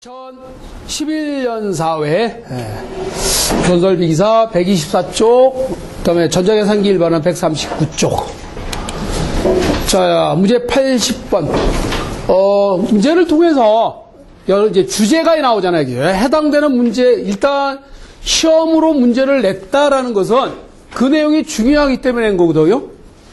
2011년 사회 전설비기사 124쪽, 그 다음에 전자계산기 일반은 139쪽. 자, 문제 80번. 문제를 통해서 여러 이제 주제가 나오잖아요. 해당되는 문제, 일단 시험으로 문제를 냈다라는 것은 그 내용이 중요하기 때문에 낸 거거든요.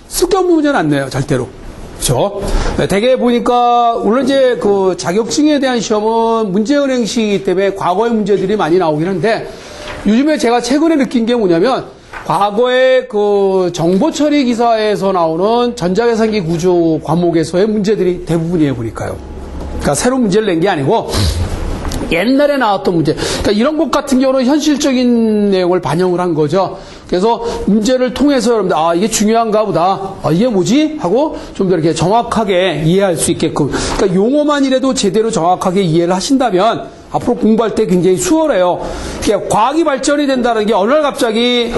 쓸데없는 문제는 안 내요, 절대로. 그렇죠? 대개 보니까 물론 이제 그 자격증에 대한 시험은 문제은행식이기 때문에 과거의 문제들이 많이 나오긴 한데, 요즘에 제가 최근에 느낀 게 뭐냐면 과거의 그 정보처리 기사에서 나오는 전자계산기 구조 과목에서의 문제들이 대부분이에요, 보니까요. 그러니까 새로운 문제를 낸 게 아니고 옛날에 나왔던 문제. 그러니까 이런 것 같은 경우는 현실적인 내용을 반영을 한 거죠. 그래서 문제를 통해서 여러분들, 아, 이게 중요한가 보다. 아, 이게 뭐지? 하고 좀 더 이렇게 정확하게 이해할 수 있게끔. 그러니까 용어만이라도 제대로 정확하게 이해를 하신다면 앞으로 공부할 때 굉장히 수월해요. 그러니까 과학이 발전이 된다는 게 어느 날 갑자기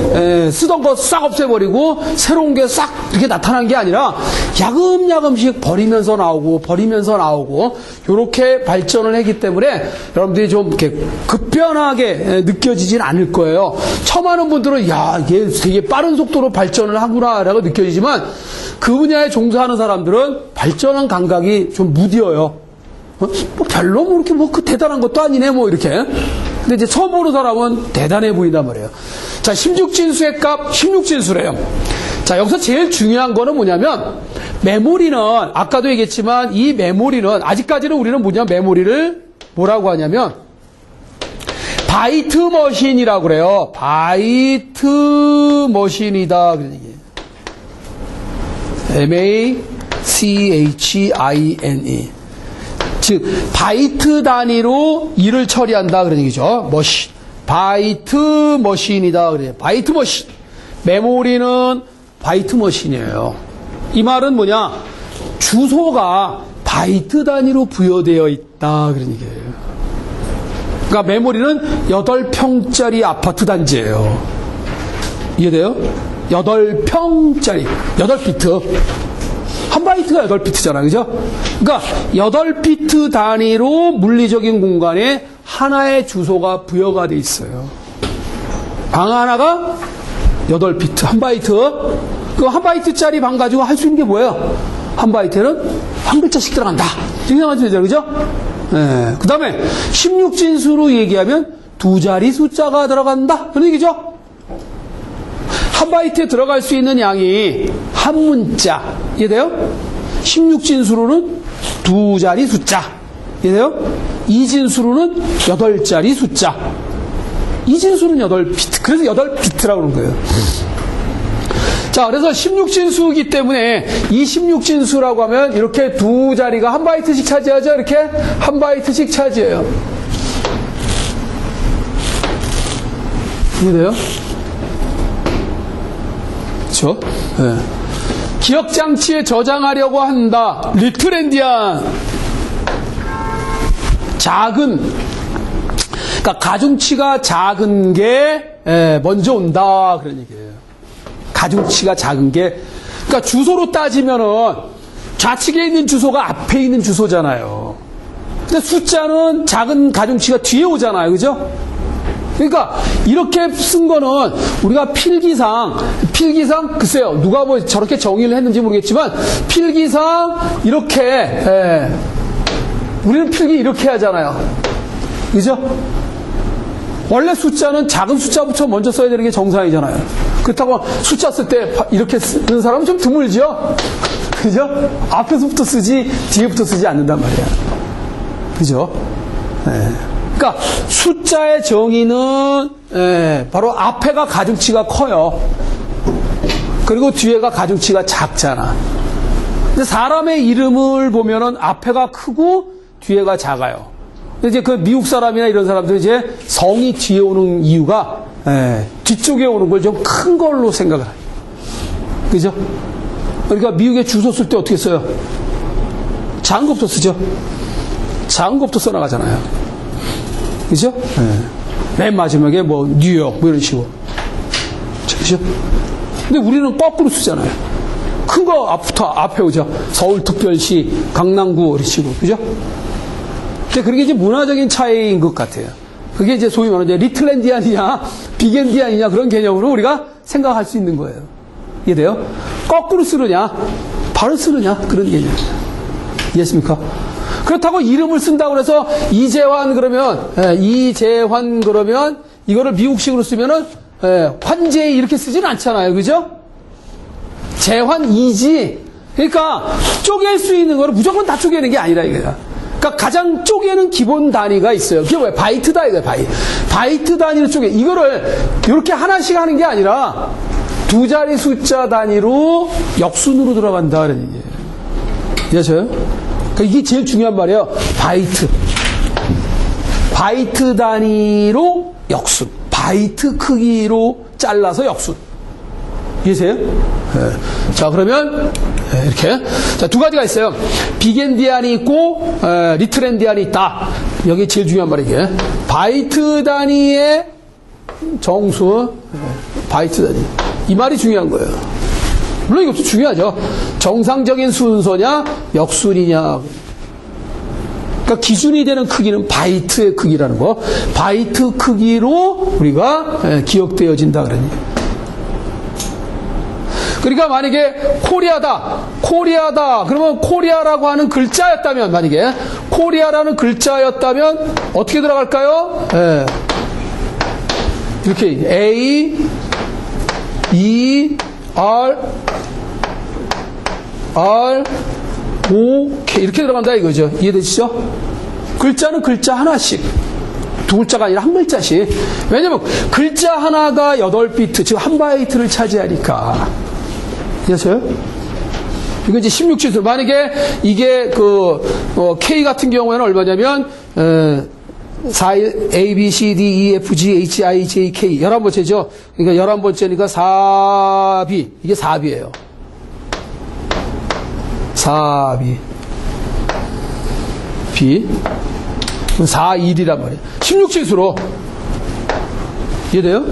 쓰던 거 싹 없애버리고 새로운 게 싹 이렇게 나타난 게 아니라 야금야금씩 버리면서 나오고 이렇게 발전을 했기 때문에 여러분들이 좀 이렇게 급변하게 느껴지진 않을 거예요. 처음 하는 분들은 야, 이게 되게 빠른 속도로 발전을 하구나라고 느껴지지만 그 분야에 종사하는 사람들은 발전한 감각이 좀 무뎌요. 뭐 별로 뭐 이렇게 뭐 그 대단한 것도 아니네 뭐 이렇게. 근데 이제 처음 보는 사람은 대단해 보인단 말이에요. 자, 16진수의 값 16진수래요. 자, 여기서 제일 중요한 거는 뭐냐면 메모리는 아까도 얘기했지만 이 메모리는 아직까지는 우리는 뭐냐 메모리를 뭐라고 하냐면 바이트 머신이라고 그래요. 바이트 머신이다. 그런 얘기예요. M-A-C-H-I-N-E. 즉 바이트 단위로 일을 처리한다 그런 얘기죠. 머신. 바이트 머신이다 그래요. 바이트 머신. 메모리는 바이트 머신이에요. 이 말은 뭐냐? 주소가 바이트 단위로 부여되어 있다 그런 얘기예요. 그러니까 메모리는 8평짜리 아파트 단지예요. 이해돼요? 8평짜리 8비트. 한 바이트가 8비트잖아요. 그죠? 그러니까 8비트 단위로 물리적인 공간에 하나의 주소가 부여가 돼 있어요. 방 하나가 8비트, 한 바이트. 그 한 바이트짜리 방 가지고 할 수 있는 게 뭐예요? 한 바이트는 한 글자씩 들어간다. 이렇게 생각하시면 되죠. 그죠? 네. 그 다음에 16진수로 얘기하면 두 자리 숫자가 들어간다. 그런 얘기죠? 한 바이트에 들어갈 수 있는 양이 한 문자. 이해돼요? 16진수로는 두 자리 숫자. 이해돼요? 2진수로는 8자리 숫자. 2진수는 8비트. 그래서 8비트라고 그러는 거예요. 자, 그래서 16진수이기 때문에 이 16진수라고 하면 이렇게 두 자리가 한 바이트씩 차지하죠? 이렇게 한 바이트씩 차지해요. 이해돼요? 그렇죠? 네. 기억장치에 저장하려고 한다. 리틀 엔디안. 작은, 그러니까 가중치가 작은 게 먼저 온다 그런 얘기예요. 가중치가 작은 게, 그러니까 주소로 따지면은 좌측에 있는 주소가 앞에 있는 주소잖아요. 근데 숫자는 작은 가중치가 뒤에 오잖아요. 그죠? 그러니까 이렇게 쓴 거는 우리가 필기상 글쎄요, 누가 뭐 저렇게 정의를 했는지 모르겠지만 필기상 이렇게 우리는 필기 이렇게 하잖아요. 그죠? 원래 숫자는 작은 숫자부터 먼저 써야 되는 게 정상이잖아요. 그렇다고 숫자 쓸 때 이렇게 쓰는 사람은 좀 드물죠? 그죠? 앞에서부터 쓰지 뒤에부터 쓰지 않는단 말이야. 그죠? 네. 그러니까 숫자의 정의는 바로 앞에가 가중치가 커요. 그리고 뒤에가 가중치가 작잖아. 근데 사람의 이름을 보면은 앞에가 크고 뒤에가 작아요. 근데 이제 그 미국 사람이나 이런 사람들 이제 성이 뒤에 오는 이유가 뒤쪽에 오는 걸 좀 큰 걸로 생각을 해요. 그죠? 그러니까 미국에 주소 쓸 때 어떻게 써요? 작은 것부터 쓰죠. 작은 것부터 써나가잖아요. 그죠? 맨 마지막에 뭐 뉴욕 뭐 이런 식으로. 그죠? 근데 우리는 거꾸로 쓰잖아요. 큰 거 앞부터 앞에 오죠. 서울특별시, 강남구 이런 식으로. 그죠? 근데 그게 이제 문화적인 차이인 것 같아요. 그게 이제 소위 말하는 리틀엔디안이냐, 빅엔디안이냐 그런 개념으로 우리가 생각할 수 있는 거예요. 이해돼요? 거꾸로 쓰느냐, 바로 쓰느냐 그런 개념이에요. 이해했습니까? 그렇다고 이름을 쓴다고 해서 이재환 그러면 이거를 미국식으로 쓰면은 환재희 이렇게 쓰지는 않잖아요. 그죠? 재환이지. 그러니까 쪼갤 수 있는 거를 무조건 다 쪼개는 게 아니라 이거야. 그러니까 가장 쪼개는 기본 단위가 있어요. 그게 뭐야? 바이트다 이거야. 바이트 단위로 쪼개. 이거를 이렇게 하나씩 하는 게 아니라 두 자리 숫자 단위로 역순으로 들어간다 그런 얘기예요. 이해하셔요? 그러니까 이게 제일 중요한 말이에요. 바이트 단위로 역순. 바이트 크기로 잘라서 역순. 이해하세요? 네. 자, 그러면 이렇게 자, 두 가지가 있어요. 빅엔디안이 있고 리틀엔디안이 있다. 여기 제일 중요한 말이 이게 바이트 단위의 정수, 바이트 단위. 이 말이 중요한 거예요. 물론 이것도 중요하죠. 정상적인 순서냐, 역순이냐. 그러니까 기준이 되는 크기는 바이트의 크기라는 거. 바이트 크기로 우리가 기억되어진다 그러니. 그러니까 만약에 코리아다. 그러면 코리아라고 하는 글자였다면, 만약에 코리아라는 글자였다면 어떻게 들어갈까요? 이렇게 A, E, R, O, K 이렇게 들어간다 이거죠. 이해되시죠? 글자는 글자 하나씩. 두 글자가 아니라 한 글자씩. 왜냐면 글자 하나가 8비트, 즉 한 바이트를 차지하니까. 이해하세요? 이거 이제 16지수. 만약에 이게 K 같은 경우에는 얼마냐면 4, A, B, C, D, E, F, G, H, I, J, K 11번째죠. 그러니까 11번째니까 4B. 이게 4B예요. 4B. B. 4, 1이란 말이에요. 16진수로. 이해돼요?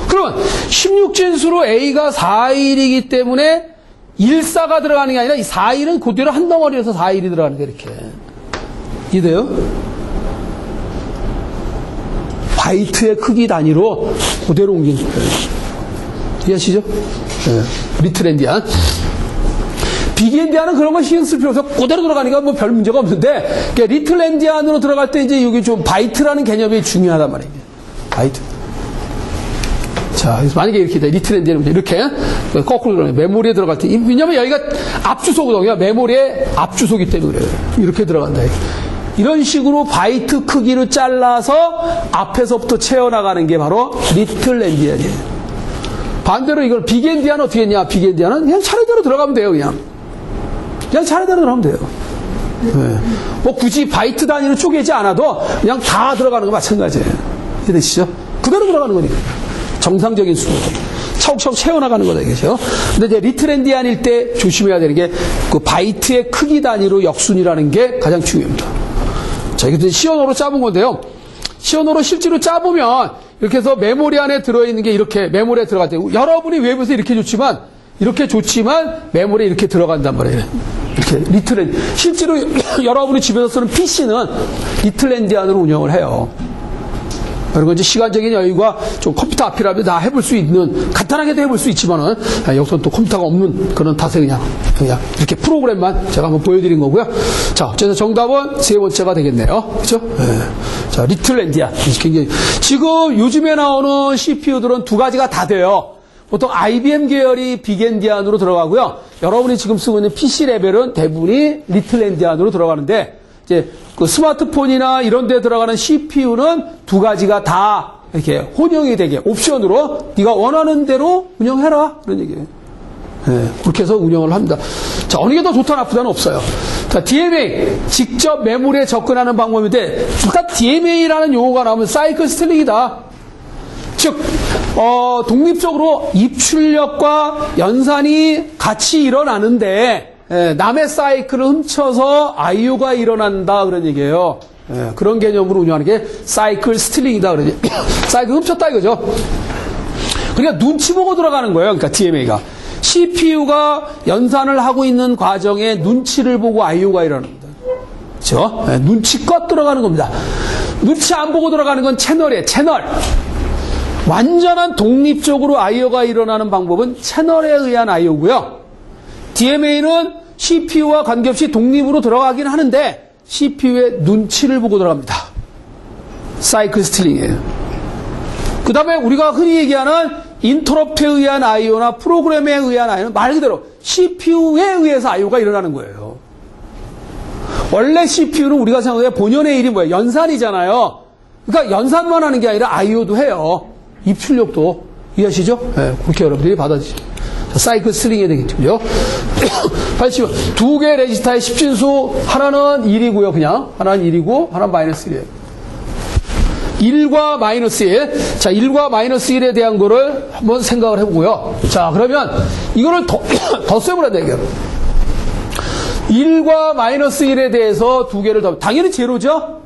그러면 16진수로 A가 4, 1이기 때문에 1, 4가 들어가는 게 아니라 이 4, 1은 그대로 한 덩어리에서 4, 1이 들어가는 거예요. 이렇게. 이해돼요? 바이트의 크기 단위로 그대로 옮긴 거예요. 이해하시죠? 네. 리틀엔디안. 빅엔디안은 그런 거 신경 쓸 필요 없어. 그대로 들어가니까 뭐 별 문제가 없는데, 그러니까 리틀엔디안으로 들어갈 때 이제 여기 좀 바이트라는 개념이 중요하단 말이에요. 바이트. 자, 그래서 만약에 이렇게 돼. 리틀엔디안은 이렇게 거꾸로 들어가요. 메모리에 들어갈 때. 왜냐면 여기가 앞주소거든요. 메모리의 앞주소기 때문에 그래요. 이렇게 들어간다. 이런 식으로 바이트 크기로 잘라서 앞에서부터 채워나가는 게 바로 리틀엔디안이에요. 반대로 이걸 빅엔디안은 어떻게 했냐? 빅엔디안은 그냥 차례대로 들어가면 돼요. 그냥 차례대로 들어가면 돼요. 네. 뭐 굳이 바이트 단위로 쪼개지 않아도 그냥 다 들어가는 거 마찬가지예요. 이해되시죠? 그대로 들어가는 거니까. 정상적인 수로. 차곡차곡 채워나가는 거다, 이거죠. 근데 이제 리틀엔디안일 때 조심해야 되는 게 그 바이트의 크기 단위로 역순이라는 게 가장 중요합니다. 자, 이것도 시언어로 짜본 건데요. 시언어로 실제로 짜보면 이렇게 해서 메모리 안에 들어있는 게 이렇게 메모리에 들어갈 때 여러분이 외부에서 이렇게 좋지만 메모리에 이렇게 들어간단 말이에요. 이렇게 실제로 여러분이 집에서 쓰는 PC는 리틀엔디안으로 운영을 해요. 그리고 이제 시간적인 여유가 좀 컴퓨터 앞이라면 다 해볼 수 있는, 간단하게도 해볼 수 있지만은, 여기서는 또 컴퓨터가 없는 그런 탓에 그냥 이렇게 프로그램만 제가 한번 보여드린 거고요. 자, 어쨌든 정답은 세 번째가 되겠네요. 그죠? 네. 자, 리틀엔디안. 굉장히, 지금 요즘에 나오는 CPU들은 두 가지가 다 돼요. 보통 IBM 계열이 빅엔디안으로 들어가고요. 여러분이 지금 쓰고 있는 PC 레벨은 대부분이 리틀엔디안으로 들어가는데, 이제 그 스마트폰이나 이런 데 들어가는 CPU는 두 가지가 다 이렇게 혼용이 되게 옵션으로 네가 원하는 대로 운영해라 그런 얘기예요. 네, 그렇게 해서 운영을 합니다. 자, 어느 게 더 좋다 나쁘다는 없어요. 자, DMA 직접 메모리에 접근하는 방법인데 일단 DMA라는 용어가 나오면 사이클 스틸링이다. 즉 독립적으로 입출력과 연산이 같이 일어나는데 남의 사이클을 훔쳐서 IO가 일어난다 그런 얘기예요. 그런 개념으로 운영하는 게 사이클 스틸링이다 그러지. 사이클 훔쳤다 이거죠. 그러니까 눈치 보고 들어가는 거예요. 그러니까 DMA가 CPU가 연산을 하고 있는 과정에 눈치를 보고 IO가 일어납니다. 그렇죠? 네, 눈치껏 들어가는 겁니다. 눈치 안 보고 들어가는 건 채널이에요. 채널. 완전한 독립적으로 IO가 일어나는 방법은 채널에 의한 IO고요. DMA는 CPU와 관계없이 독립으로 들어가긴 하는데 CPU의 눈치를 보고 들어갑니다. 사이클 스틸링이에요. 그 다음에 우리가 흔히 얘기하는 인터럽트에 의한 IO나 프로그램에 의한 IO는 말 그대로 CPU에 의해서 IO가 일어나는 거예요. 원래 CPU는 우리가 생각해 본연의 일이 뭐예요? 연산이잖아요. 그러니까 연산만 하는 게 아니라 IO도 해요. 입출력도. 이해하시죠? 네, 그렇게 여러분들이 받아주시죠. 사이클 스트링이 되겠죠. 80. 두 개의 레지스터의 10진수, 하나는 1이고요, 그냥. 하나는 1이고, 하나는 마이너스 1이에요. 1과 마이너스 1. 자, 1과 마이너스 1에 대한 거를 한번 생각을 해보고요. 자, 그러면 이거를 더 세보라 되겠요. 1과 마이너스 1에 대해서 두 개를 더, 당연히 제로죠?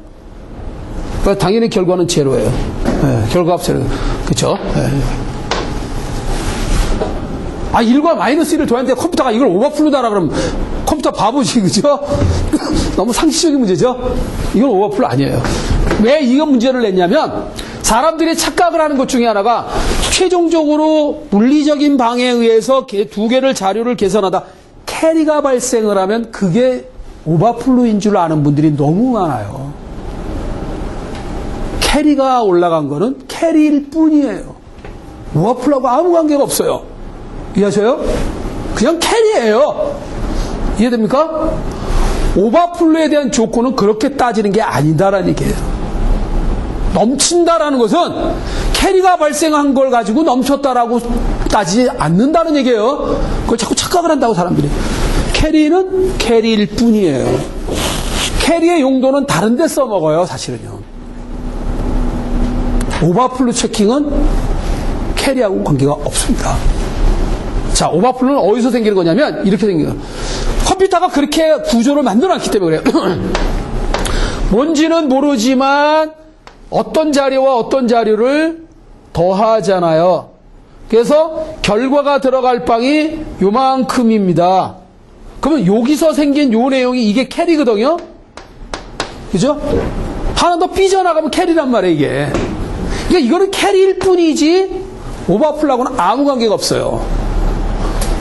당연히 결과는 제로예요. 네, 결과값 제로. 그쵸? 네. 1과 마이너스 1을 더했는데 컴퓨터가 이걸 오버플로다라 그러면 컴퓨터 바보지, 그죠? 너무 상식적인 문제죠? 이건 오버플로 아니에요. 왜 이거 문제를 냈냐면, 사람들이 착각을 하는 것 중에 하나가, 최종적으로 물리적인 방에 의해서 두 개를 자료를 계산하다 캐리가 발생을 하면 그게 오버플로인 줄 아는 분들이 너무 많아요. 캐리가 올라간 거는 캐리일 뿐이에요. 오버플로하고 아무 관계가 없어요. 이해하셔요? 그냥 캐리예요. 이해됩니까? 오버플로에 대한 조건은 그렇게 따지는 게 아니다라는 얘기예요. 넘친다라는 것은 캐리가 발생한 걸 가지고 넘쳤다라고 따지지 않는다는 얘기예요. 그걸 자꾸 착각을 한다고 사람들이. 캐리는 캐리일 뿐이에요. 캐리의 용도는 다른 데 써먹어요, 사실은요. 오버플로 체킹은 캐리하고 관계가 없습니다. 자, 오버플로는 어디서 생기는 거냐면 이렇게 생겨요. 컴퓨터가 그렇게 구조를 만들어놨기 때문에 그래요. 뭔지는 모르지만 어떤 자료와 어떤 자료를 더하잖아요. 그래서 결과가 들어갈 방이 요만큼입니다. 그러면 여기서 생긴 요 내용이 이게 캐리거든요. 그죠? 하나 더 삐져나가면 캐리란 말이에요, 이게. 그러니까 이거는 캐리일 뿐이지 오버플로하고는 아무 관계가 없어요.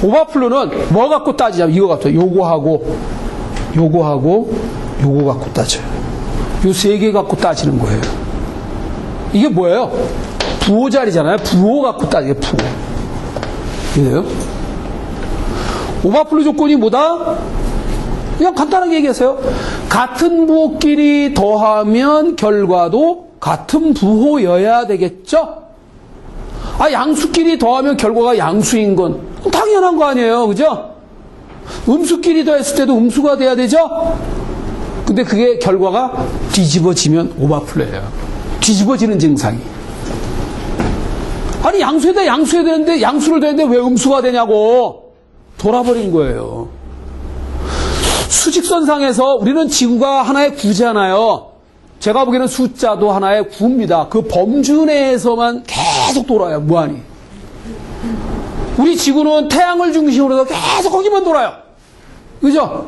오버플로는 뭐 갖고 따지냐면 이거 같아요. 요거하고 요거 갖고 따져요. 요 세 개 갖고 따지는 거예요. 이게 뭐예요? 부호 자리잖아요. 부호 갖고 따지요. 부호. 이래요? 오버플로 조건이 뭐다? 그냥 간단하게 얘기하세요. 같은 부호끼리 더하면 결과도 같은 부호여야 되겠죠? 양수끼리 더하면 결과가 양수인 건 당연한 거 아니에요. 그죠? 음수끼리 더했을 때도 음수가 돼야 되죠? 근데 그게 결과가 뒤집어지면 오버플로예요. 뒤집어지는 증상이. 양수에다 양수해야 되는데 양수를 더했는데 왜 음수가 되냐고 돌아버린 거예요. 수직선상에서 우리는 지구가 하나의 구잖아요. 제가 보기에는 숫자도 하나의 구입니다. 그 범주 내에서만 계속 돌아요, 무한히. 우리 지구는 태양을 중심으로 해서 계속 거기만 돌아요. 그죠?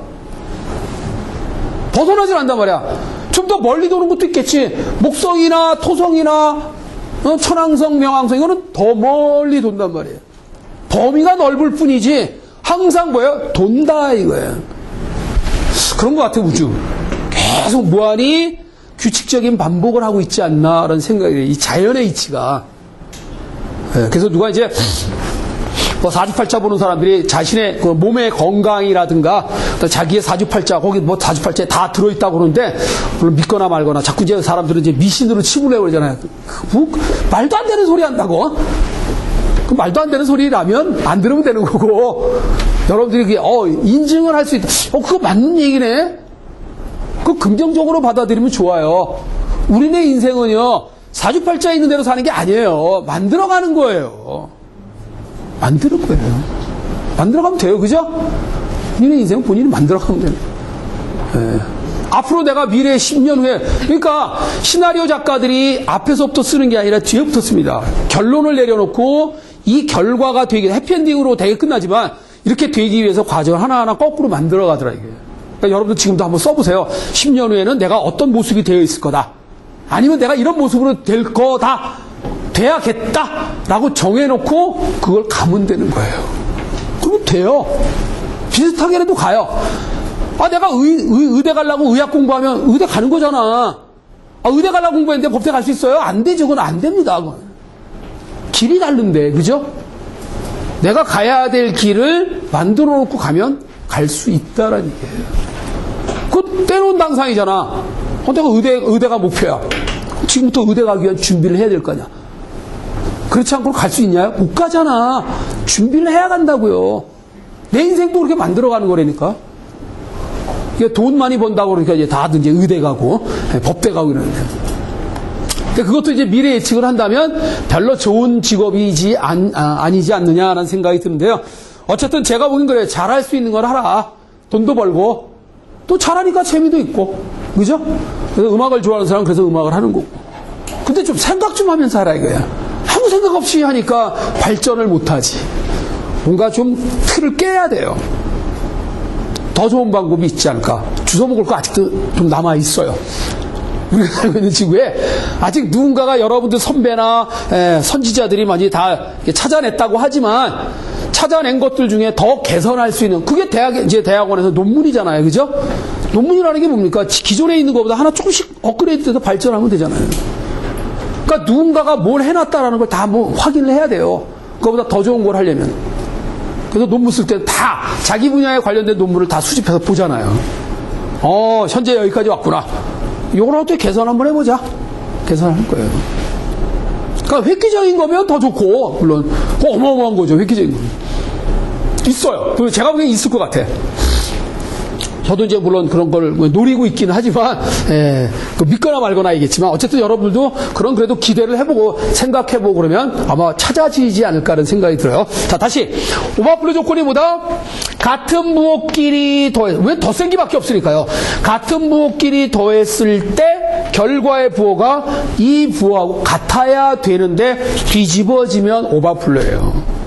벗어나질 않단 말이야. 좀 더 멀리 도는 것도 있겠지. 목성이나 토성이나 천왕성, 명왕성 이거는 더 멀리 돈단 말이에요. 범위가 넓을 뿐이지 항상 뭐예요? 돈다 이거예요. 그런 것 같아요, 우주. 계속 무한히 규칙적인 반복을 하고 있지 않나라는 생각이에요. 이 자연의 이치가. 그래서 누가 이제 뭐 사주팔자 보는 사람들이 자신의 그 몸의 건강이라든가 자기의 사주팔자 거기 뭐 사주팔자에 다 들어있다고 그러는데 물론 믿거나 말거나 자꾸 이제 사람들은 이제 미신으로 치부를 해버리잖아요. 말도 안 되는 소리 한다고. 그 말도 안 되는 소리라면 안 들으면 되는 거고 여러분들이 그게 인증을 할 수 있다. 그거 맞는 얘기네. 그 긍정적으로 받아들이면 좋아요. 우리네 인생은요 사주팔자에 있는 대로 사는 게 아니에요. 만들어가는 거예요. 만드는 거예요. 만들어가면 돼요. 그죠? 본인의 인생은 본인이 만들어가면 돼요. 네. 앞으로 내가 미래 10년 후에 그러니까 시나리오 작가들이 앞에서부터 쓰는 게 아니라 뒤에부터 씁니다. 결론을 내려놓고 이 결과가 되게 해피엔딩으로 되게 끝나지만 이렇게 되기 위해서 과정을 하나하나 거꾸로 만들어가더라 이게. 그러니까 여러분도 지금도 한번 써보세요. 10년 후에는 내가 어떤 모습이 되어 있을 거다. 아니면 내가 이런 모습으로 될 거다. 돼야겠다. 라고 정해놓고 그걸 가면 되는 거예요. 그러면 돼요. 비슷하게라도 가요. 아, 내가 의대 가려고 의학 공부하면 의대 가는 거잖아. 아, 의대 가려고 공부했는데 법대 갈 수 있어요? 안 되죠. 그건 안 됩니다. 그건. 길이 다른데, 그죠? 내가 가야 될 길을 만들어 놓고 가면 갈 수 있다라는 얘기예요. 그거 때놓은 당상이잖아. 내가 의대가 목표야. 지금부터 의대 가기 위한 준비를 해야 될 거 아니야. 그렇지 않고 갈 수 있냐? 못 가잖아. 준비를 해야 간다고요. 내 인생도 그렇게 만들어가는 거라니까. 돈 많이 번다고 그러니까 이제 다들 이제 의대 가고 법대 가고 이러는데. 근데 그것도 이제 미래 예측을 한다면 별로 좋은 직업이지 아니지 않느냐라는 생각이 드는데요. 어쨌든 제가 보기엔 그래요. 잘할 수 있는 걸 하라. 돈도 벌고 또 잘하니까 재미도 있고, 그죠? 그래서 음악을 좋아하는 사람은 그래서 음악을 하는 거고. 근데 좀 생각 좀 하면서 하라 이거야. 아무 생각 없이 하니까 발전을 못하지. 뭔가 좀 틀을 깨야 돼요. 더 좋은 방법이 있지 않을까. 주워 먹을 거 아직도 좀 남아있어요. 우리가 살고 있는 지구에 아직 누군가가 여러분들 선배나 선지자들이 많이 다 찾아냈다고 하지만 찾아낸 것들 중에 더 개선할 수 있는, 그게 이제 대학원에서 논문이잖아요. 그죠? 논문이라는 게 뭡니까? 기존에 있는 것보다 하나 조금씩 업그레이드 돼서 발전하면 되잖아요. 그러니까 누군가가 뭘 해놨다라는 걸 다 뭐 확인을 해야 돼요. 그거보다 더 좋은 걸 하려면. 그래서 논문 쓸 때 다 자기 분야에 관련된 논문을 다 수집해서 보잖아요. 현재 여기까지 왔구나. 이걸 어떻게 개선 한번 해보자. 개선할 거예요. 그러니까 획기적인 거면 더 좋고, 물론 어마어마한 거죠. 획기적인 거 있어요. 제가 보기엔 있을 것 같아. 저도 이제 물론 그런 걸 노리고 있기는 하지만, 믿거나 말거나 이겠지만, 어쨌든 여러분들도 그래도 기대를 해보고 생각해보고 그러면 아마 찾아지지 않을까라는 생각이 들어요. 자, 다시. 오버플로 조건이 뭐다? 같은 부호끼리 왜 덧셈기밖에 없으니까요. 같은 부호끼리 더했을 때 결과의 부호가 이 부호하고 같아야 되는데 뒤집어지면 오버플로예요.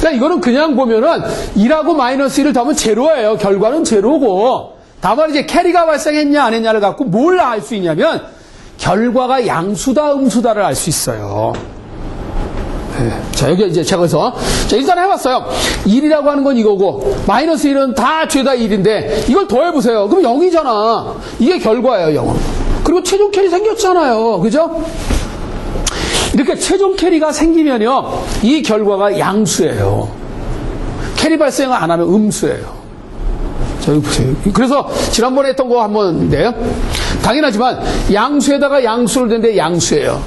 그러니까 이거는 그냥 보면은 1하고 마이너스 1을 더하면 제로예요. 결과는 제로고. 다만 이제 캐리가 발생했냐 안 했냐를 갖고 뭘 알 수 있냐면 결과가 양수다 음수다를 알 수 있어요. 자, 여기 이제 제가 그래서 일단 해봤어요. 1이라고 하는 건 이거고 마이너스 1은 다 죄다 1인데 이걸 더해보세요. 그럼 0이잖아. 이게 결과예요. 0. 그리고 최종 캐리 생겼잖아요. 그죠? 이렇게 최종 캐리가 생기면요, 이 결과가 양수예요. 캐리 발생을 안 하면 음수예요. 자, 여기 보세요. 그래서 지난번에 했던 거 한번인데요. 당연하지만 양수에다가 양수를 댄데 양수예요.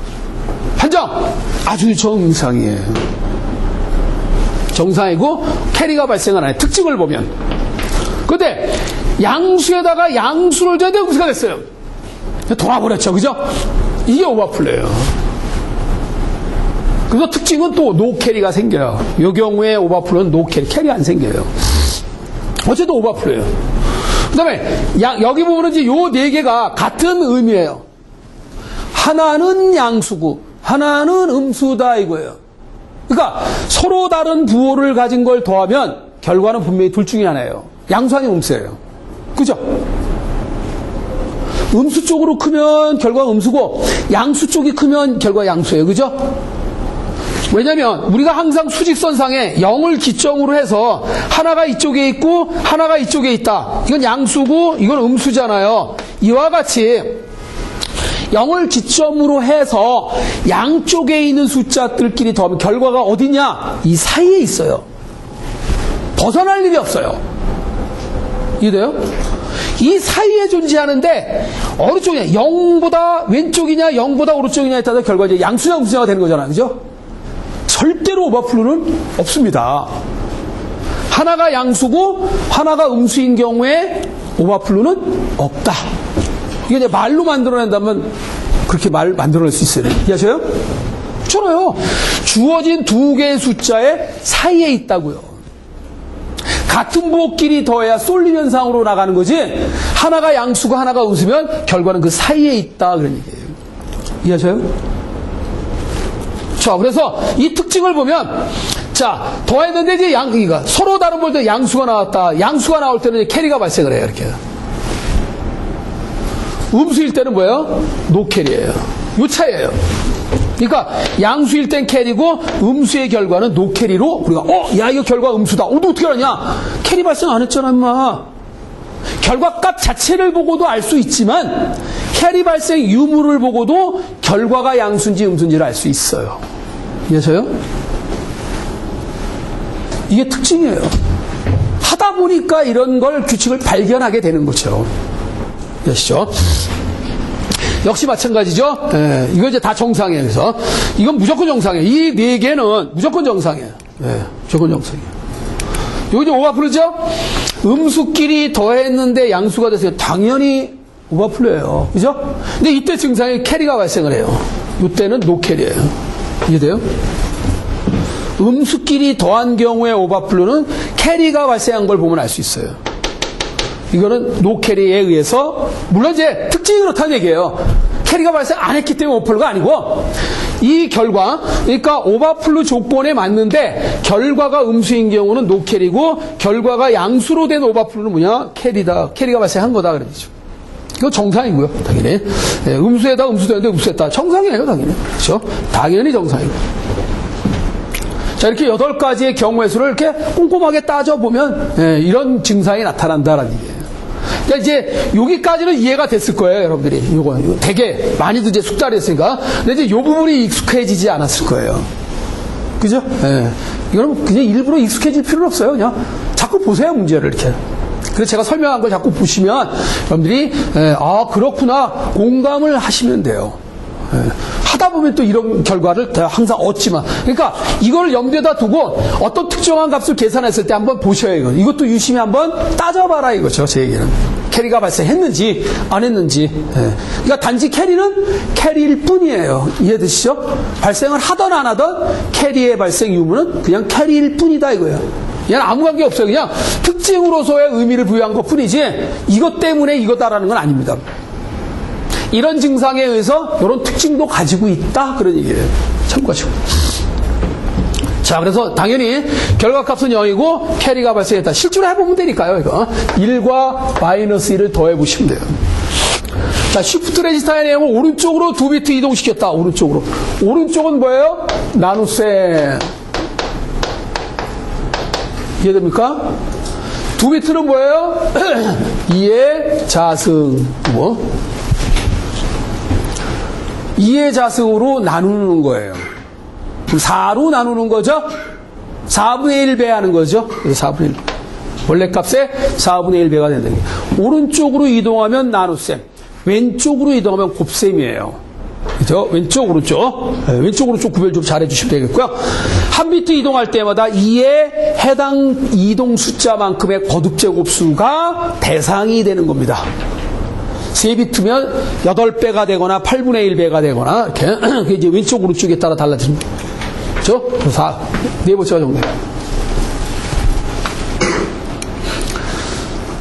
판정! 아주 정상이에요. 정상이고 캐리가 발생을 안 해요. 특징을 보면. 그런데 양수에다가 양수를 댄데 음수가 됐어요. 돌아버렸죠. 그죠? 이게 오버플로예요. 그래서 특징은 또 노 캐리가 생겨요. 이 경우에 오버플로는 노 캐리 안 생겨요. 어쨌든 오버플로예요. 그 다음에 여기 보면 이제 요 네 개가 같은 의미예요. 하나는 양수고 하나는 음수다 이거예요. 그러니까 서로 다른 부호를 가진 걸 더하면 결과는 분명히 둘 중에 하나예요. 양수 아니면 음수예요. 그죠? 음수 쪽으로 크면 결과가 음수고 양수 쪽이 크면 결과가 양수예요. 그죠? 왜냐면 우리가 항상 수직선상에 0을 기점으로 해서 하나가 이쪽에 있고 하나가 이쪽에 있다. 이건 양수고 이건 음수잖아요. 이와 같이 0을 기점으로 해서 양쪽에 있는 숫자들끼리 더하면 결과가 어디냐? 이 사이에 있어요. 벗어날 일이 없어요. 이해돼요? 이 사이에 존재하는데 어느 쪽이냐? 0보다 왼쪽이냐 0보다 오른쪽이냐에 따라서 결과가 이제 양수냐 음수냐가 되는 거잖아요. 그죠? 절대로 오버플로는 없습니다. 하나가 양수고 하나가 음수인 경우에 오버플로는 없다. 이게 이제 말로 만들어낸다면 그렇게 말 만들어낼 수 있어요. 이해하셔요? 그렇잖아요. 주어진 두 개의 숫자의 사이에 있다고요. 같은 부호끼리 더해야 솔림 현상으로 나가는 거지, 하나가 양수고 하나가 음수면 결과는 그 사이에 있다 그런 얘기예요. 이해하셔요? 자, 그래서 이 특징을 보면 자, 더했는데 이제 그러니까 서로 다른 볼 때 양수가 나왔다. 양수가 나올 때는 이제 캐리가 발생을 해요. 이렇게. 음수일 때는 뭐예요? 노캐리예요. 요 차이예요. 그러니까 양수일 땐 캐리고 음수의 결과는 노캐리로 우리가 야 이거 결과 음수다. 너 어떻게 알았냐? 캐리 발생 안 했잖아 임마. 결과값 자체를 보고도 알 수 있지만 캐리 발생 유무를 보고도 결과가 양수인지 음수인지를 알 수 있어요. 이해하셔요? 이게 특징이에요. 하다 보니까 이런 걸 규칙을 발견하게 되는 거죠. 아시죠? 역시 마찬가지죠. 예, 이거 이제 다 정상이에요. 그래서 이건 무조건 정상이에요. 이 네 개는 무조건 정상이에요. 예, 무조건 정상이에요. 여기 이제 오버플루죠? 음수끼리 더했는데 양수가 됐어요. 당연히 오버플루예요. 그죠? 근데 이때 증상에 캐리가 발생을 해요. 이때는 노캐리예요. 이해돼요? 음수끼리 더한 경우에 오버플루는 캐리가 발생한 걸 보면 알 수 있어요. 이거는 노캐리에 의해서, 물론 이제 특징이 그렇다는 얘기예요. 캐리가 발생 안 했기 때문에 오버플루가 아니고, 이 결과, 그러니까 오버플루 조건에 맞는데, 결과가 음수인 경우는 노캐리고, 결과가 양수로 된 오버플루는 뭐냐? 캐리다. 캐리가 발생한 거다. 그러죠. 이거 정상이고요, 당연히. 예, 음수에다 음수되는데 음수했다. 정상이에요, 당연히. 그렇죠? 당연히 정상이고. 자, 이렇게 8가지의 경우의 수를 이렇게 꼼꼼하게 따져보면, 예, 이런 증상이 나타난다라는 얘기예요. 그러니까 이제, 여기까지는 이해가 됐을 거예요, 여러분들이. 이거 되게 많이도 이제 숙달이 했으니까. 근데 이제 요 부분이 익숙해지지 않았을 거예요. 그죠? 예. 이거는 그냥 일부러 익숙해질 필요는 없어요. 그냥 자꾸 보세요, 문제를 이렇게. 그래서 제가 설명한 걸 자꾸 보시면, 여러분들이, 그렇구나. 공감을 하시면 돼요. 하다 보면 또 이런 결과를 항상 얻지만, 그러니까 이걸 염두에다 두고 어떤 특정한 값을 계산했을 때 한번 보셔야 이거. 이것도 유심히 한번 따져봐라 이거죠. 제 얘기는 캐리가 발생했는지 안 했는지. 그러니까 단지 캐리는 캐리일 뿐이에요. 이해되시죠? 발생을 하던 안 하던 캐리의 발생 유무는 그냥 캐리일 뿐이다 이거예요. 그냥 아무 관계 없어요. 그냥 특징으로서의 의미를 부여한 것 뿐이지 이것 때문에 이거다라는 건 아닙니다. 이런 증상에 의해서 이런 특징도 가지고 있다 그런 얘기예요. 참고하시고. 자, 그래서 당연히 결과값은 0이고 캐리가 발생했다. 실제로 해보면 되니까요. 이거 1과 마이너스 1을 더해보시면 돼요. 자, 쉬프트 레지스터의 내용을 오른쪽으로 2비트 이동시켰다. 오른쪽으로. 오른쪽은 뭐예요? 나눗셈. 이해됩니까? 2비트는 뭐예요? 2의 자승. 2의 자승으로 나누는 거예요. 그럼 4로 나누는 거죠? 4분의 1배 하는 거죠? 그래서 4분의 1. 원래 값에 4분의 1배가 된다는 게. 오른쪽으로 이동하면 나눗셈. 왼쪽으로 이동하면 곱셈이에요. 그죠? 왼쪽, 오른쪽. 네, 왼쪽, 오른쪽 구별 좀 잘 해주시면 되겠고요. 한 비트 이동할 때마다 2의 해당 이동 숫자만큼의 거듭제곱수가 대상이 되는 겁니다. 3비트면 8배가 되거나 8분의 1배가 되거나 이렇게 그게 이제 왼쪽 오른쪽에 따라 달라집니다. 그렇죠? 그래서 4번째가 정도.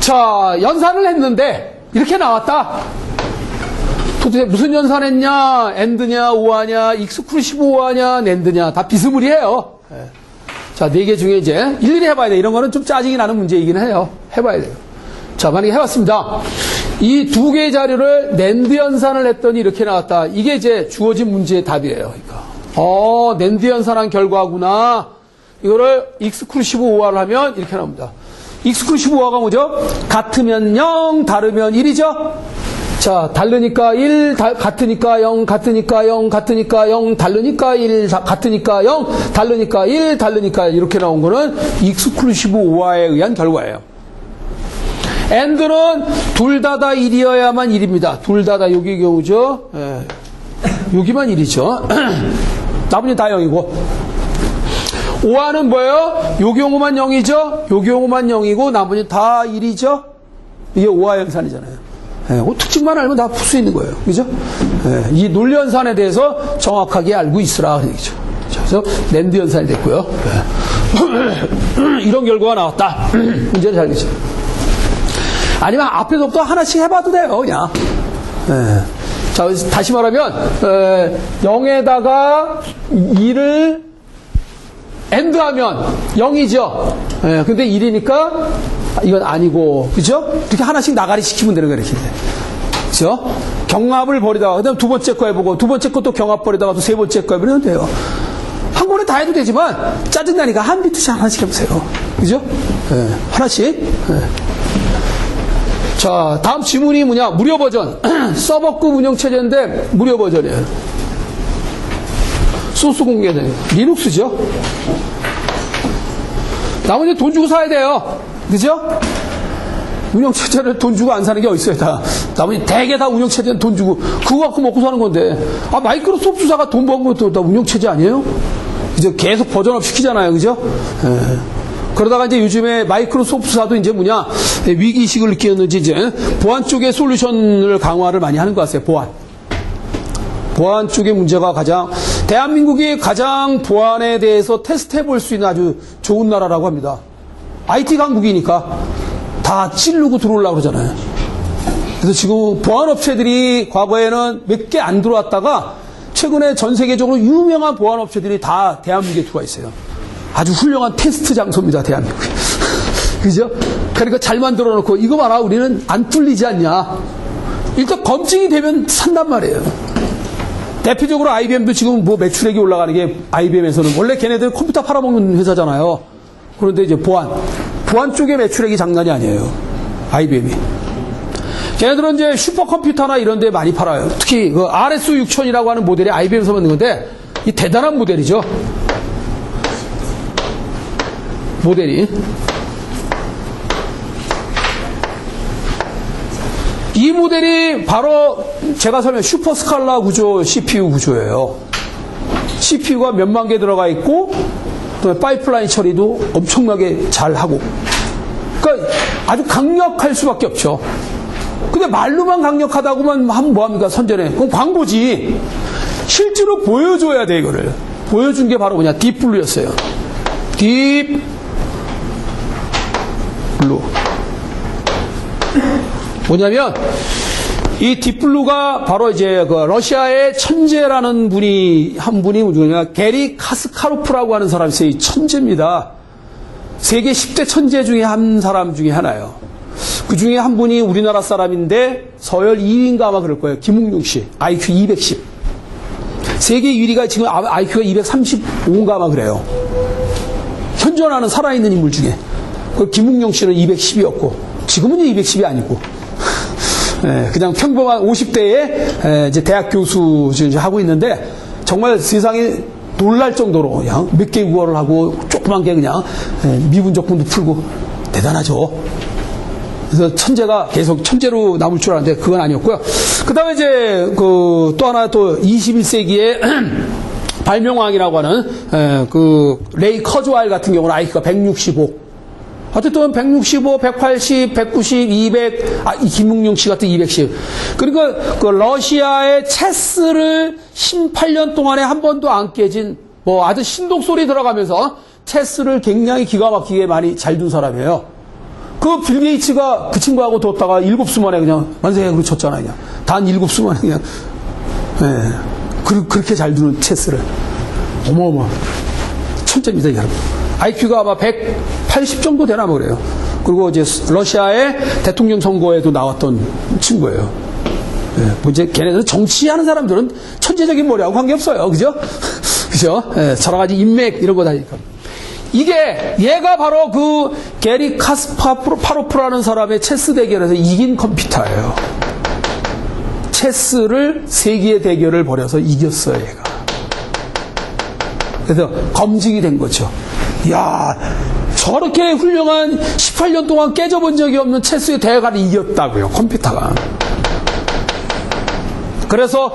자, 연산을 했는데 이렇게 나왔다. 도대체 무슨 연산했냐? 엔드냐, 오하냐, 익스클루시브 오하냐, 낸드냐 다 비스무리해요. 자, 4개 중에 이제 일일이 해봐야 돼. 이런 거는 좀 짜증이 나는 문제이긴 해요. 해봐야 돼요. 자, 만약에 해봤습니다. 이 2개의 자료를 낸드 연산을 했더니 이렇게 나왔다. 이게 이제 주어진 문제의 답이에요. 그러니까. 낸드 연산한 결과구나. 이거를 익스클루시브 오화를 하면 이렇게 나옵니다. 익스클루시브 오화가 뭐죠? 같으면 0, 다르면 1이죠? 자, 다르니까 1, 같으니까 0, 같으니까 0, 같으니까 0, 다르니까 1, 같으니까 0, 다르니까 1, 다르니까 이렇게 나온 거는 익스클루시브 오화에 의한 결과예요. AND는 둘 다 1이어야만 1입니다. 둘 다 여기 경우죠. 예. 여기만 1이죠. 나머지는 다 0이고. OR는 뭐예요? 요 경우만 0이죠. 요 경우만 0이고 나머지는 다 1이죠. 이게 OR 연산이잖아요. 예. 특징만 알면 다 풀 수 있는 거예요. 그죠? 예. 이 논리 연산에 대해서 정확하게 알고 있으라 그런 얘기죠. 그래서 낸드 연산이 됐고요. 예. 이런 결과가 나왔다. 문제를 잘 알겠죠. 아니면 앞에서부터 하나씩 해봐도 돼요, 그냥. 자, 다시 말하면, 0에다가 2를 AND 하면 0이죠. 예, 근데 1이니까 이건 아니고, 그죠? 이렇게 하나씩 나가리 시키면 되는 거예요, 이렇게. 그죠? 경합을 벌이다가, 그 다음 두 번째 거 해보고, 두 번째 것도 경합 벌이다가 또 세 번째 거 해보면 돼요. 한 번에 다 해도 되지만, 짜증나니까 한 비트씩 하나씩 해보세요. 그죠? 예, 하나씩. 예. 자, 다음 지문이 뭐냐? 무료 버전. 서버급 운영체제인데, 무료 버전이에요. 소스 공개돼요. 리눅스죠? 나머지 돈 주고 사야 돼요. 그죠? 운영체제를 돈 주고 안 사는 게 어딨어요, 다. 나머지 대개 다 운영체제는 돈 주고, 그거 갖고 먹고 사는 건데. 아, 마이크로소프트사가 돈 번 것도 다 운영체제 아니에요? 이제 계속 버전업 시키잖아요, 그죠? 예. 그러다가 이제 요즘에 마이크로소프트사도 이제 뭐냐, 위기의식을 느꼈는지 이제 보안 쪽의 솔루션을 강화를 많이 하는 것 같아요, 보안. 보안 쪽의 문제가 대한민국이 가장 보안에 대해서 테스트 해볼 수 있는 아주 좋은 나라라고 합니다. IT 강국이니까 다 찌르고 들어오려고 그러잖아요. 그래서 지금 보안업체들이 과거에는 몇 개 안 들어왔다가 최근에 전 세계적으로 유명한 보안업체들이 다 대한민국에 들어와 있어요. 아주 훌륭한 테스트 장소입니다, 대한민국. 그죠? 그러니까 잘 만들어 놓고 이거 봐라, 우리는 안 뚫리지 않냐. 일단 검증이 되면 산단 말이에요. 대표적으로 IBM도 지금 뭐 매출액이 올라가는 게 IBM에서는 원래 걔네들 컴퓨터 팔아먹는 회사잖아요. 그런데 이제 보안 쪽의 매출액이 장난이 아니에요. IBM이. 걔네들은 이제 슈퍼컴퓨터나 이런 데 많이 팔아요. 특히 그 RS6000이라고 하는 모델이 IBM에서 만든 건데 이 대단한 모델이죠. 모델이. 이 모델이 바로 제가 설명 슈퍼스칼라 구조 CPU 구조예요. CPU가 몇만 개 들어가 있고 또 파이프라인 처리도 엄청나게 잘 하고. 그러니까 아주 강력할 수밖에 없죠. 근데 말로만 강력하다고만 하면 뭐합니까? 선전에. 그럼 광고지. 실제로 보여줘야 돼, 이거를. 보여준 게 바로 뭐냐? 딥블루였어요. 딥블루. 뭐냐면 이 딥블루가 바로 이제 그 러시아의 천재라는 한 분이 누구냐? 게리 카스카로프라고 하는 사람이 있어요. 이 천재입니다. 세계 10대 천재 중에 한 사람 중에 하나예요. 그 중에 한 분이 우리나라 사람인데 서열 2위인가 아마 그럴 거예요. 김웅룡 씨. IQ 210. 세계 1위가 지금 IQ가 235인가 아마 그래요. 현존하는 살아있는 인물 중에. 그 김웅룡 씨는 210이었고 지금은 210이 아니고 그냥 평범한 50대에 이제 대학 교수 지금 하고 있는데 정말 세상에 놀랄 정도로 그냥 몇 개 국어를 하고 조그만 게 그냥 미분 적분도 풀고 대단하죠. 그래서 천재가 계속 천재로 남을 줄 알았는데 그건 아니었고요. 그 다음에 이제 또 하나 또 21세기에 발명왕이라고 하는 그 레이 커즈와일 같은 경우는 IQ가 165. 어쨌든 165, 180, 190, 200, 이 김웅룡 씨 같은 210. 그러니까 그 러시아의 체스를 18년 동안에 한 번도 안 깨진 뭐 아주 신동 소리 들어가면서 체스를 굉장히 기가 막히게 많이 잘 둔 사람이에요. 그 빌 게이츠가 그 친구하고 뒀다가 7수 만에 그냥 완전히 쳤잖아요. 그냥. 단 7수 만에 그냥. 그렇게 잘 두는 체스를. 어마어마. 천재입니다, 여러분. IQ가 아마 180 정도 되나 뭐 그래요. 그리고 이제 러시아의 대통령 선거에도 나왔던 친구예요. 뭐 이제 걔네들은 정치하는 사람들은 천재적인 머리하고 관계없어요. 그죠? 그죠? 여러 가지 인맥 이런 거 다니까. 이게 얘가 바로 그 게리 카스파로프라는 사람의 체스 대결에서 이긴 컴퓨터예요. 체스를 세계의 대결을 벌여서 이겼어요, 얘가. 그래서 검증이 된 거죠. 이야, 저렇게 훌륭한 18년 동안 깨져본 적이 없는 체스의 대가를 이겼다고요, 컴퓨터가. 그래서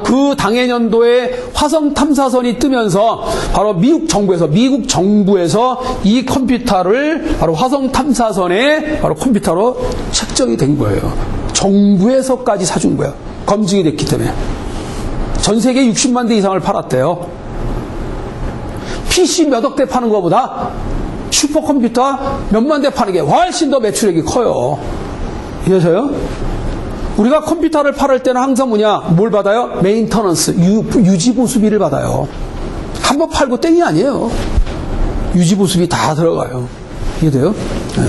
그 당해년도에 화성 탐사선이 뜨면서 바로 미국 정부에서 이 컴퓨터를 바로 화성 탐사선에 바로 컴퓨터로 책정이 된 거예요. 정부에서까지 사준 거예요. 검증이 됐기 때문에. 전 세계 60만 대 이상을 팔았대요. PC 몇 억 대 파는 것보다 슈퍼컴퓨터 몇만 대 파는 게 훨씬 더 매출액이 커요. 이해하셔요? 우리가 컴퓨터를 팔을 때는 항상 뭘 받아요? 메인터넌스, 유지보수비를 받아요. 한번 팔고 땡이 아니에요. 유지보습이 다 들어가요. 이해돼요? 네.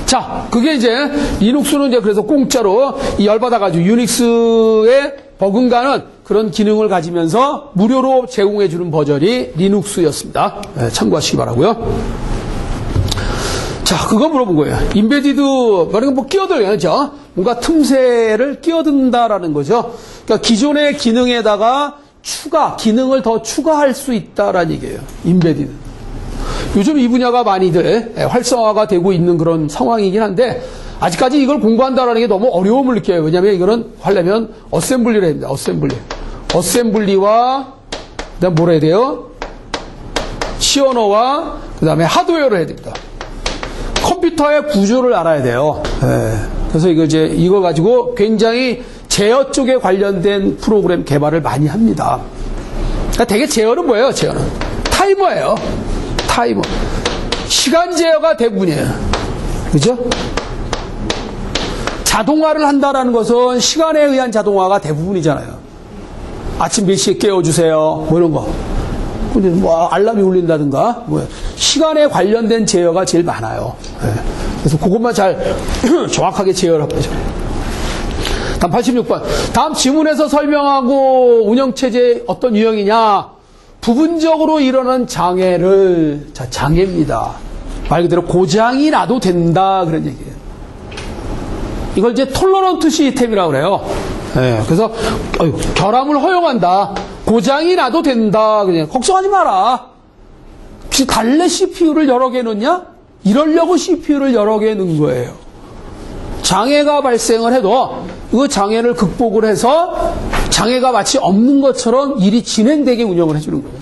자, 그게 이제 리눅스는 이제 그래서 공짜로 이 열받아가지고 유닉스에 버금가는 그런 기능을 가지면서 무료로 제공해주는 버전이 리눅스였습니다. 네, 참고하시기 바라고요. 자, 그거 물어본 거예요. 인베디드, 말하는 뭐 끼어들죠. 뭔가 틈새를 끼어든다라는 거죠. 그러니까 기존의 기능에다가 기능을 더 추가할 수 있다라는 얘기예요. 인베디드. 요즘 이 분야가 많이들 활성화가 되고 있는 그런 상황이긴 한데, 아직까지 이걸 공부한다라는 게 너무 어려움을 느껴요. 왜냐면 이거는 하려면 어셈블리를 해야 됩니다. 어셈블리와, 그 다음 뭐라 해야 돼요? 시어너와, 그 다음에 하드웨어를 해야 됩니다. 컴퓨터의 구조를 알아야 돼요. 네. 그래서 이거 가지고 굉장히 제어 쪽에 관련된 프로그램 개발을 많이 합니다. 그러니까 되게 제어는 뭐예요? 제어는 타이머예요. 타이머. 시간 제어가 대부분이에요. 그죠? 자동화를 한다라는 것은 시간에 의한 자동화가 대부분이잖아요. 아침 몇 시에 깨워주세요. 뭐 이런 거. 근데 뭐 알람이 울린다든가 뭐 시간에 관련된 제어가 제일 많아요. 네. 그래서 그것만 잘 정확하게 제어를 하죠. 다음 86번. 다음 지문에서 설명하고 운영체제의 어떤 유형이냐? 부분적으로 일어나는 장애를, 자, 장애입니다. 말 그대로 고장이 나도 된다. 그런 얘기예요. 이걸 이제 톨러런트 시스템이라고 그래요. 네, 그래서, 결함을 허용한다. 고장이 나도 된다. 그냥, 걱정하지 마라. 혹시 달래 CPU를 여러 개 넣냐? 이러려고 CPU를 여러 개 넣은 거예요. 장애가 발생을 해도 그 장애를 극복을 해서 장애가 마치 없는 것처럼 일이 진행되게 운영을 해주는 거예요.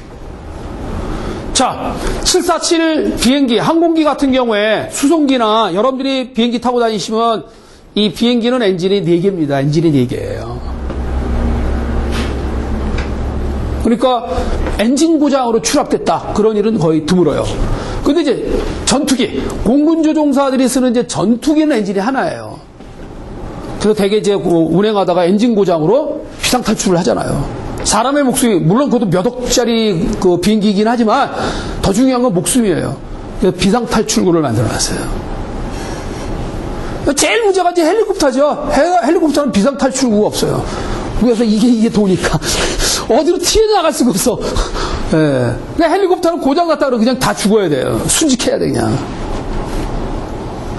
자, 747 비행기, 항공기 같은 경우에 수송기나 여러분들이 비행기 타고 다니시면 이 비행기는 엔진이 4개입니다. 엔진이 4개예요. 그러니까 엔진 고장으로 추락됐다. 그런 일은 거의 드물어요. 근데 이제 전투기, 공군조종사들이 쓰는 이제 전투기는 엔진이 하나예요. 그래서 대개 이제 운행하다가 엔진 고장으로 비상탈출을 하잖아요. 사람의 목숨이, 물론 그것도 몇 억짜리 그 비행기이긴 하지만 더 중요한 건 목숨이에요. 그래서 비상탈출구를 만들어 놨어요. 제일 문제가 이제 헬리콥터죠. 헬리콥터는 비상탈출구가 없어요. 그래서 이게 도니까. 어디로 튀어나갈 수가 없어. 예. 그러니까 헬리콥터는 고장났다 그러면 그냥 다 죽어야 돼요. 순직해야 돼, 그냥.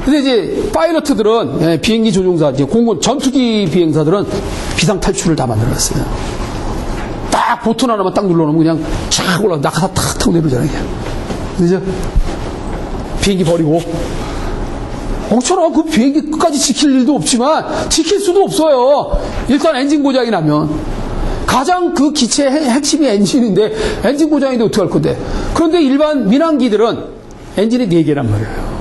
근데 이제, 파이러트들은, 비행기 조종사, 이제 공군, 전투기 비행사들은 비상탈출을 다 만들어놨어요. 딱 보트 하나만 딱 눌러놓으면 그냥 쫙 올라, 낙하사 탁 타고 내려오잖아요. 그죠? 비행기 버리고. 엄청나, 그 비행기 끝까지 지킬 일도 없지만, 지킬 수도 없어요. 일단 엔진 고장이 나면. 가장 그 기체의 핵심이 엔진인데, 엔진 고장인데 어떻게 할 건데. 그런데 일반 민항기들은 엔진이 4개란 말이에요.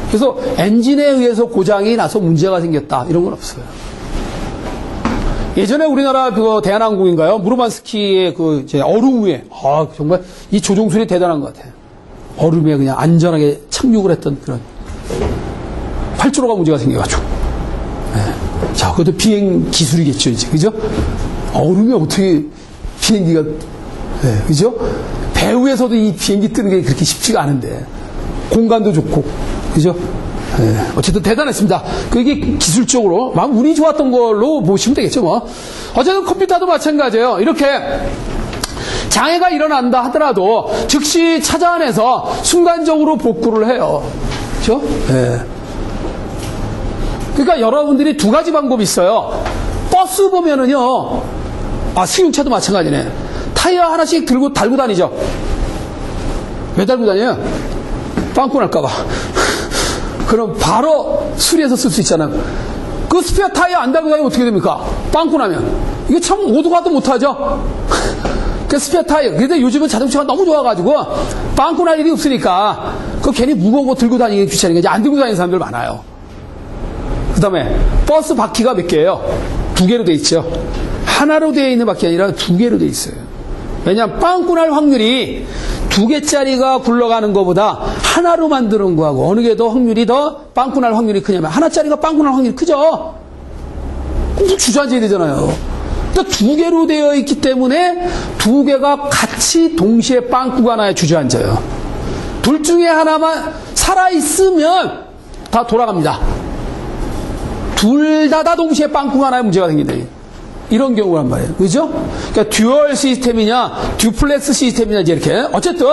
그래서 엔진에 의해서 고장이 나서 문제가 생겼다. 이런 건 없어요. 예전에 우리나라 그 대한항공인가요? 무르만스키의 그 얼음 위에, 정말 이 조종술이 대단한 것 같아요. 얼음 위에 그냥 안전하게 착륙을 했던 그런. 활주로가 문제가 생겨가지고. 네. 자, 그것도 비행 기술이겠죠, 이제. 그죠? 얼음이 어떻게 비행기가, 네, 그죠? 배 위에서도 이 비행기 뜨는 게 그렇게 쉽지가 않은데. 공간도 좋고. 그죠? 네. 어쨌든 대단했습니다. 그게 기술적으로, 막 운이 좋았던 걸로 보시면 되겠죠, 뭐. 어쨌든 컴퓨터도 마찬가지예요. 이렇게 장애가 일어난다 하더라도 즉시 찾아내서 순간적으로 복구를 해요. 그죠? 네. 그러니까 여러분들이 2가지 방법이 있어요. 버스 보면은요, 승용차도 마찬가지네. 타이어 하나씩 달고 다니죠. 왜 달고 다녀요? 빵꾸 날까봐. 그럼 바로 수리해서 쓸 수 있잖아요. 그 스페어 타이어 안 달고 다니면 어떻게 됩니까? 빵꾸 나면. 이거 참 오도가도 못하죠? 그 스페어 타이어. 근데 요즘은 자동차가 너무 좋아가지고 빵꾸 날 일이 없으니까 그 괜히 무거운 거 들고 다니기 귀찮으니까 이제 안 들고 다니는 사람들 많아요. 그 다음에 버스 바퀴가 몇 개예요? 2개로 돼 있죠. 하나로 되어 있는 바퀴가 아니라 2개로 돼 있어요. 왜냐하면 빵꾸 날 확률이 2개짜리가 굴러가는 것보다 하나로 만드는 거하고 어느 게 더 확률이 더 빵꾸 날 확률이 크냐면 하나짜리가 빵꾸 날 확률이 크죠. 꼭 주저앉아야 되잖아요. 그러니까 두 개로 되어 있기 때문에 두 개가 같이 동시에 빵꾸가 하나에 주저앉아요. 둘 중에 하나만 살아있으면 다 돌아갑니다. 둘 다 동시에 빵꾸가 하나에 문제가 생긴다. 이런 경우란 말이에요. 그죠? 그러니까 듀얼 시스템이냐, 듀플렉스 시스템이냐, 이렇게. 어쨌든,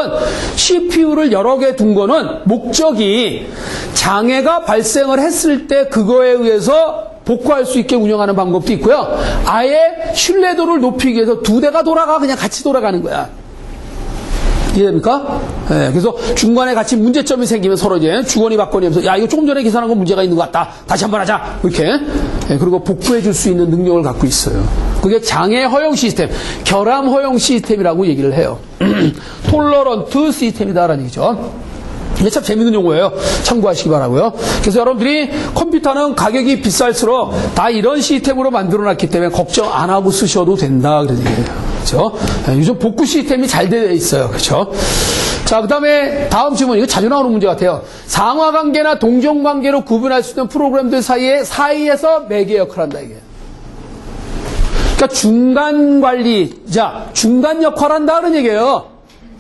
CPU를 여러 개 둔 거는 목적이 장애가 발생을 했을 때 그거에 의해서 복구할 수 있게 운영하는 방법도 있고요. 아예 신뢰도를 높이기 위해서 두 대가 돌아가, 그냥 같이 돌아가는 거야. 이해됩니까? 네, 그래서 중간에 같이 문제점이 생기면 서로 이제 주거니 받거니 하면서 야, 이거 조금 전에 계산한 건 문제가 있는 것 같다. 다시 한번 하자. 이렇게. 네, 그리고 복구해 줄 수 있는 능력을 갖고 있어요. 그게 장애 허용 시스템, 결함 허용 시스템이라고 얘기를 해요. 톨러런트 시스템이다라는 얘기죠. 이게 참 재밌는 용어예요. 참고하시기 바라고요. 그래서 여러분들이 컴퓨터는 가격이 비쌀수록 다 이런 시스템으로 만들어놨기 때문에 걱정 안 하고 쓰셔도 된다. 그런 얘기예요. 그렇죠? 요즘 복구 시스템이 잘 되어 있어요. 그렇죠? 자, 그 다음에 다음 질문. 이거 자주 나오는 문제 같아요. 상하관계나 동종관계로 구분할 수 있는 프로그램들 사이에서 매개 역할을 한다. 이게. 그러니까 중간 관리자, 중간 역할을 한다. 그런 얘기예요.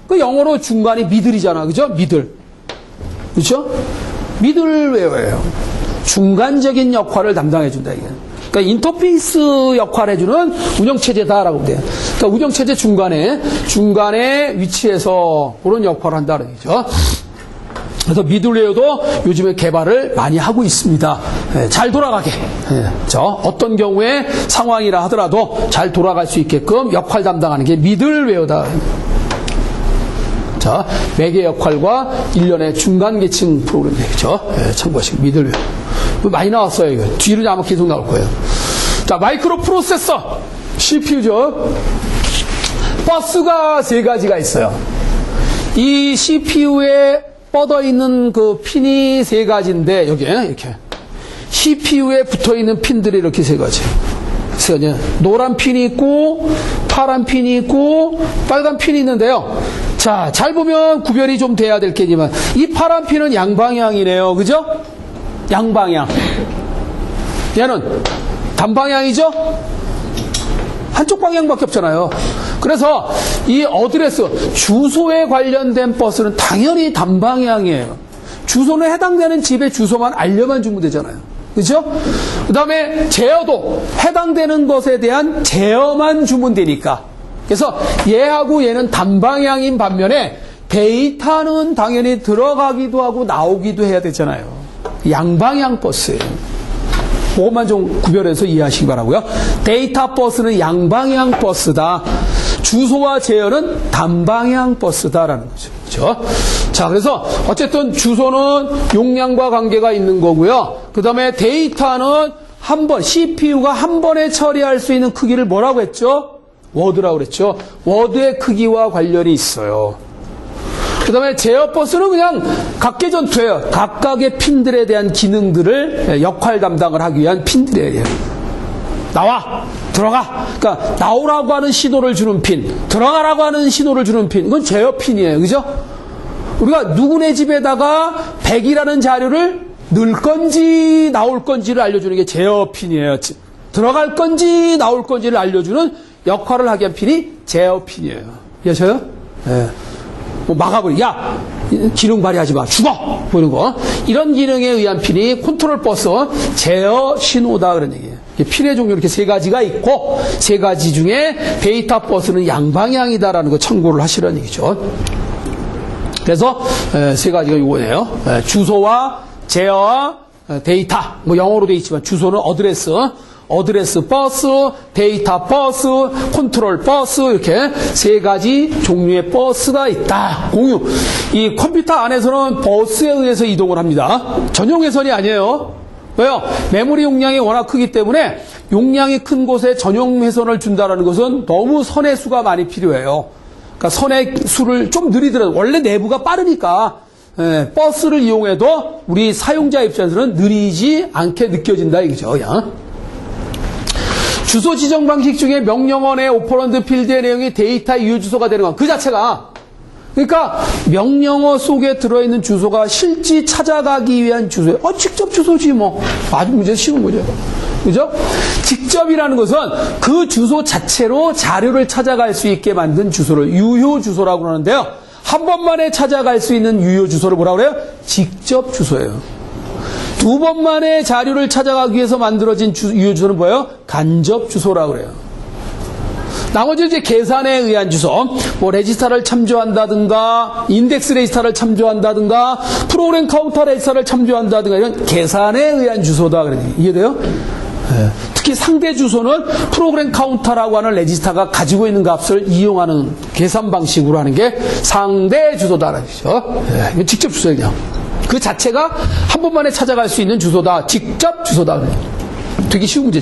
그 영어로 중간이 미들이잖아. 그죠? 미들. 그렇죠? 미들웨어예요. 중간적인 역할을 담당해준다. 이게. 그러니까 인터페이스 역할을 해주는 운영체제다라고 보면 돼요. 그러니까 운영체제 중간에 위치해서 그런 역할을 한다는 얘기죠. 그래서 미들웨어도 요즘에 개발을 많이 하고 있습니다. 예, 잘 돌아가게. 예, 어떤 경우에 상황이라 하더라도 잘 돌아갈 수 있게끔 역할 담당하는 게 미들웨어다. 자, 매개 역할과 일련의 중간 계층 프로그램 되겠죠. 예, 참고하시고 미들웨어. 많이 나왔어요, 이거. 뒤로 아마 계속 나올 거예요. 자, 마이크로 프로세서. CPU죠. 버스가 세 가지가 있어요. 이 CPU에 뻗어 있는 그 핀이 세 가지인데, 여기에, 이렇게. CPU에 붙어 있는 핀들이 이렇게 세 가지. 노란 핀이 있고, 파란 핀이 있고, 빨간 핀이 있는데요. 자, 잘 보면 구별이 좀 돼야 될 게지만, 이 파란 핀은 양방향이네요. 그죠? 양방향. 얘는 단방향이죠? 한쪽 방향밖에 없잖아요. 그래서 이 어드레스, 주소에 관련된 버스는 당연히 단방향이에요. 주소는 해당되는 집의 주소만 알려만 주면 되잖아요. 그죠? 그 다음에 제어도 해당되는 것에 대한 제어만 주면 되니까. 그래서 얘하고 얘는 단방향인 반면에 데이터는 당연히 들어가기도 하고 나오기도 해야 되잖아요. 양방향 버스예요. 그것만 좀 구별해서 이해하시기 바라고요. 데이터 버스는 양방향 버스다. 주소와 제어는 단방향 버스다라는 거죠. 그렇죠? 자, 그래서 어쨌든 주소는 용량과 관계가 있는 거고요. 그 다음에 데이터는 한 번, CPU가 한 번에 처리할 수 있는 크기를 뭐라고 했죠? 워드라고 그랬죠. 워드의 크기와 관련이 있어요. 그 다음에 제어 버스는 그냥 각계전투예요. 각각의 핀들에 대한 기능들을 역할 담당을 하기 위한 핀들이에요. 나와! 들어가! 그러니까 나오라고 하는 신호를 주는 핀, 들어가라고 하는 신호를 주는 핀, 이건 제어 핀이에요. 그죠? 우리가 누구네 집에다가 100이라는 자료를 넣을 건지 나올 건지를 알려주는 게 제어 핀이에요. 들어갈 건지 나올 건지를 알려주는 역할을 하기 위한 핀이 제어 핀이에요. 이해하셔요? 네. 뭐 막아버리, 야! 기능 발휘하지 마. 죽어! 보이는 거. 이런 기능에 의한 핀이 컨트롤 버스, 제어 신호다. 그런 얘기예요. 핀의 종류 이렇게 세 가지가 있고, 세 가지 중에 데이터 버스는 양방향이다라는 거 참고를 하시라는 얘기죠. 그래서, 세 가지가 요거네요. 주소와 제어와 데이터. 뭐 영어로 돼 있지만 주소는 어드레스 버스, 데이터 버스, 컨트롤 버스 이렇게 세 가지 종류의 버스가 있다. 공유. 이 컴퓨터 안에서는 버스에 의해서 이동을 합니다. 전용 회선이 아니에요. 왜요? 메모리 용량이 워낙 크기 때문에 용량이 큰 곳에 전용 회선을 준다는 것은 너무 선의 수가 많이 필요해요. 그러니까 선의 수를 좀 느리더라도 원래 내부가 빠르니까 버스를 이용해도 우리 사용자 입장에서는 느리지 않게 느껴진다 이거죠. 그냥. 주소 지정 방식 중에 명령어 내 오퍼런드 필드의 내용이 데이터 유효 주소가 되는 건 그 자체가, 그러니까 명령어 속에 들어있는 주소가 실제 찾아가기 위한 주소예요. 직접 주소지 뭐. 아주 문제 쉬운 거죠. 그죠? 직접이라는 것은 그 주소 자체로 자료를 찾아갈 수 있게 만든 주소를 유효 주소라고 하는데요. 한 번만에 찾아갈 수 있는 유효 주소를 뭐라고 그래요? 직접 주소예요. 두 번만에 자료를 찾아가기 위해서 만들어진 유효 주소는 뭐예요? 간접 주소라고 그래요. 나머지 이제 계산에 의한 주소, 뭐 레지스타를 참조한다든가, 인덱스 레지스타를 참조한다든가, 프로그램 카운터 레지스타를 참조한다든가 이런 계산에 의한 주소다. 이해돼요? 네. 특히 상대 주소는 프로그램 카운터라고 하는 레지스타가 가지고 있는 값을 이용하는 계산 방식으로 하는 게 상대 주소다라는 거죠. 네. 이건 직접 주소예요. 그 자체가 한 번만에 찾아갈 수 있는 주소다. 직접 주소다. 되게 쉬운 문제.